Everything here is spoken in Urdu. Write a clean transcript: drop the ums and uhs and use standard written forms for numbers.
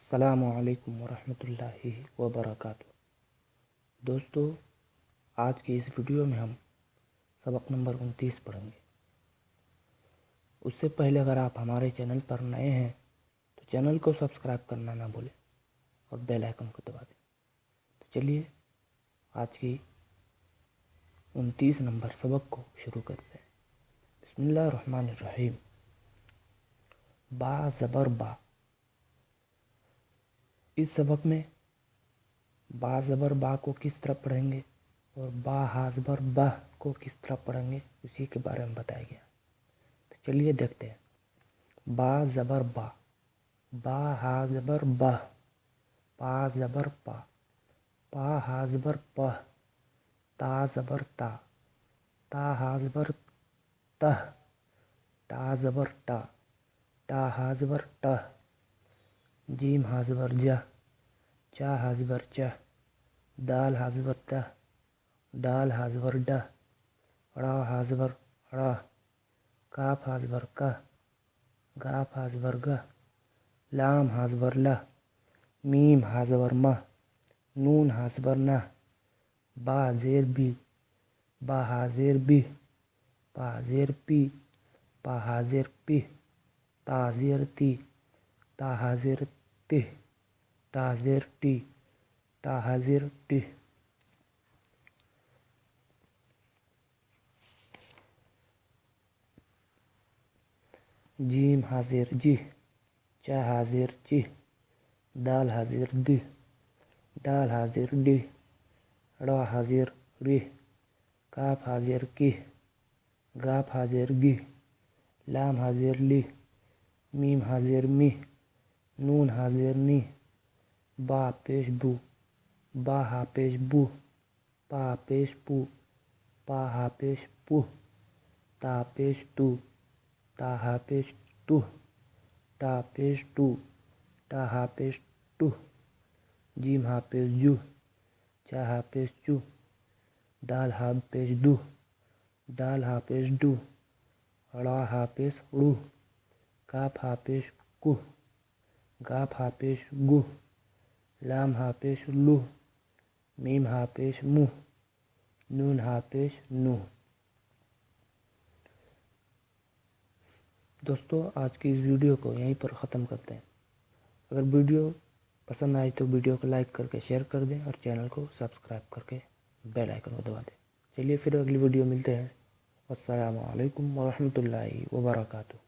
السلام علیکم ورحمۃ اللہ وبرکاتہ۔ دوستو، آج کی اس ویڈیو میں ہم سبق نمبر 29 پڑھیں گے۔ اس سے پہلے اگر آپ ہمارے چینل پر نئے ہیں تو چینل کو سبسکرائب کرنا نہ بھولیں اور بیل آئیکن کو دبا دیں۔ تو چلیے آج کی 29 نمبر سبق کو شروع کرتے ہیں۔ بسم اللہ الرحمن الرحیم۔ با زبر با۔ اس سبق میں با زبر با کو کس طرح پڑھیں گے اور با ہا زبر بہ کو کس طرح پڑھیں گے اسی کے بارے میں بتایا گیا۔ تو چلیے دیکھتے ہیں۔ با زبر با، با ہا زبر بہ، پا زبر پا، پا ہا زبر پہ، تا زبر تا، تا ہا زبر تہ، ٹا زبر ٹا، ٹا ہا زبر ٹہ، جیم ہا زبر جہ، چا ہا زبر چہ، دال ہا زبر دہ، ڈال ہا زبر ڈہ، ڑا ہا زبر ڑا، کاف ہا زبر کہ، گاف ہا زبر گہ، لام ہا زبر لہ، میم ہا زبر مہ، نون ہا زبر نہ، با زیر بی، با ہا زیر بی، پا زیر پی، پا ہا زیر پی، تا زیر تی، تا ہا زیر تی، ٹا زیر ٹی، ٹا ہا زیر ٹی۔ جیم ہا زیر جی، چا ہا زیر چی، دال ہا زیر دی، ڈال ہا زیر ڈی، ڑا ہا زیر ڑی، کاف ہا زیر کی، گاف ہا زیر گی، لام ہا زیر لی، میم ہا زیر می، نون ہا زیر نی، با پیش بو، با ہا پیش بو، پا پیش پو، پا ہا پیش پو، تا پیش تو، تا ہا پیش تو، ٹا پیش ٹو، ٹا ہا پیش ٹو، جیم ہا پیش جو، چا ہا پیش چو، دال ہا پیش دو، ڈال ہا پیش ڈو، ڑا ہا پیش ڑو، کاف ہا پیش کو، گاف ہا پیش گو، لام ہا پیش لو، میم ہا پیش مو، نون ہا پیش نو۔ دوستو، آج کی اس ویڈیو کو یہیں پر ختم کرتے ہیں۔ اگر ویڈیو پسند آئی تو ویڈیو کو لائک کر کے شیئر کر دیں اور چینل کو سبسکرائب کر کے بیل آئیکن کو دبا دیں۔ چلیے پھر اگلی ویڈیو ملتے ہیں۔ السلام علیکم ورحمۃ اللہ وبرکاتہ۔